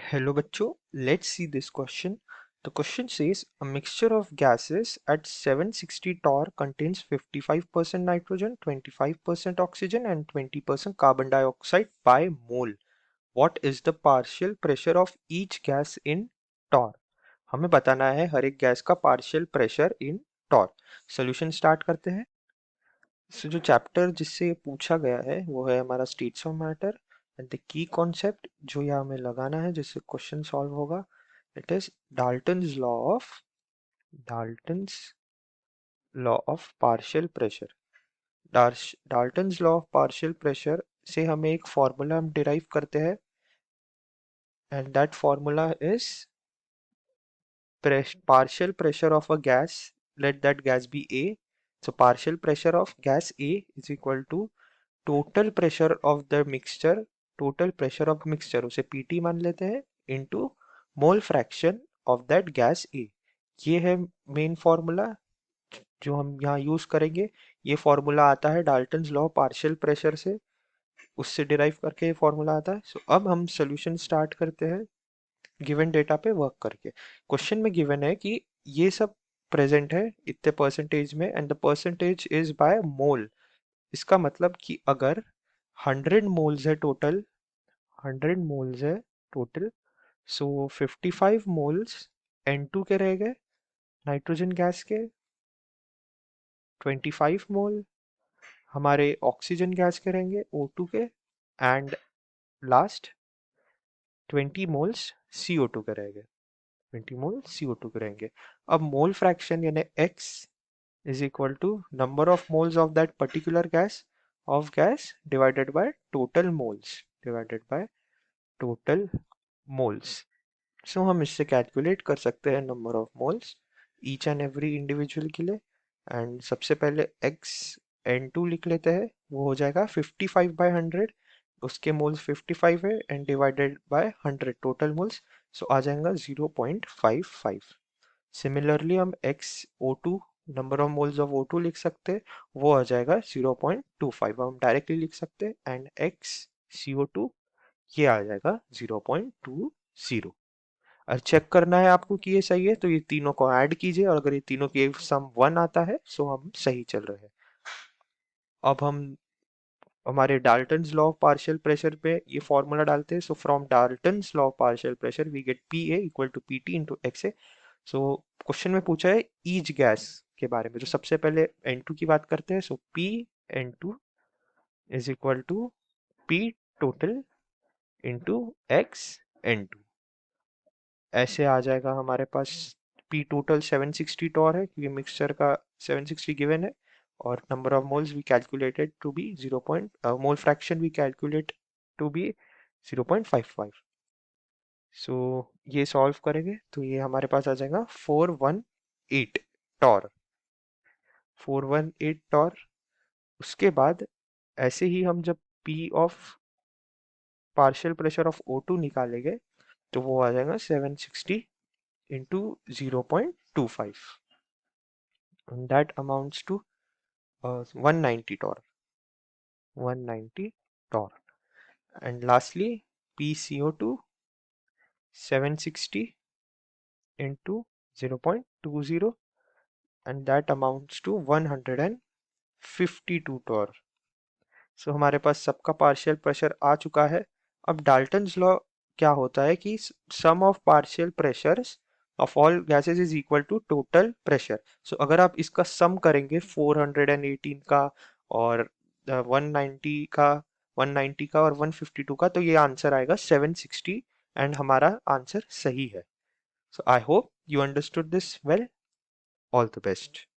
Hello बच्चों, let's see this question. The question says a mixture of gases at 760 torr contains 55% nitrogen, 25% oxygen and 20% carbon dioxide by mole. What is the partial pressure of each gas in torr? हमें बताना है हर एक gas का partial pressure in torr. Solution start करते हैं. सो जो chapter जिससे पूछा गया है वो है हमारा states of matter and the key concept जो यहाँ हमें लगाना है जिससे क्वेश्चन सॉल्व होगा. It is Dalton's law of partial pressure. Dalton's law of partial pressure से हमें एक फॉर्मूला हम डिराइव करते हैं and that formula is partial pressure of a gas, let that gas be A. So partial pressure of gas A is equal to total pressure of the mixture, total pressure of mixture उसे PT मान लेते हैं into mole fraction of that gas A. ये है main formula जो हम यहाँ use करेंगे. ये फॉर्मूला आता है डाल्टन्स लॉ पार्शियल प्रेशर से, उससे डिराइव करके ये फॉर्मूला आता है. सो अब हम सोल्यूशन स्टार्ट करते हैं गिवन डेटा पे वर्क करके. क्वेश्चन में गिवन है कि ये सब प्रेजेंट है इतने परसेंटेज में and the percentage is by mole. इसका मतलब कि अगर 100 मोल्स है टोटल, 100 मोल्स है टोटल, सो 55 मोल्स N2 के रह गए नाइट्रोजन गैस के, 25 मोल हमारे ऑक्सीजन गैस के रहेंगे O2 के, एंड लास्ट 20 मोल्स CO2 के रह गए, 20 मोल CO2 के रहेंगे. अब मोल फ्रैक्शन यानी X is equal to number of moles of that particular gas divided by total moles. So हम इससे कैलकुलेट कर सकते हैं number of moles each and every individual के लिए. एंड सबसे पहले x N2 लिख लेते हैं, वो हो जाएगा 55 by 100, उसके मोल्स 55 है and divided by 100 total moles, so आ जाएगा 0.55. सिमिलरली हम XO2 number of moles of O2 लिख सकते हैं, वो आ जाएगा 0.25, हम डायरेक्टली लिख सकते हैं. एंड XCO2 ये आ जाएगा 0.20. और चेक करना है आपको कि ये सही है तो ये तीनों को ऐड कीजिए और अगर ये तीनों की सम 1 आता है सो हम सही चल रहे हैं. अब हम हमारे Dalton's law of partial pressure पे ये फॉर्मूला डालते हैं. So from Dalton's law of partial pressure we get PA equal to PT into XA. So question में पूछा है ईच गैस के बारे में, तो सबसे पहले N2 की बात करते हैं. So P N2 is equal to P total into X N2. ऐसे आ जाएगा हमारे पास. P टोटल 760 टॉर है क्योंकि मिक्सचर का 760 गिवन है, और number of moles we calculated to be 0. Mole fraction we calculate to be 0.55. So ये सॉल्व करेंगे तो ये हमारे पास आ जाएगा 418 टॉर, 418 टॉर. उसके बाद ऐसे ही हम जब P of partial pressure of O2 निकालेंगे तो वो आ जाएगा 760 into 0.25 and that amounts to 190 torr, 190 torr. And lastly PCO2 760 into 0.20 and that amounts to 152 torr. सो हमारे पास सबका पार्शियल प्रेशर आ चुका है. अब डाल्टन्स लॉ क्या होता है कि sum of partial pressures of all gases is equal to total pressure. So अगर आप इसका सम करेंगे 418 का और 190 का, 190 का और 152 का, तो ये आंसर आएगा 760 एंड हमारा आंसर सही है. So I hope you understood this well. All the best.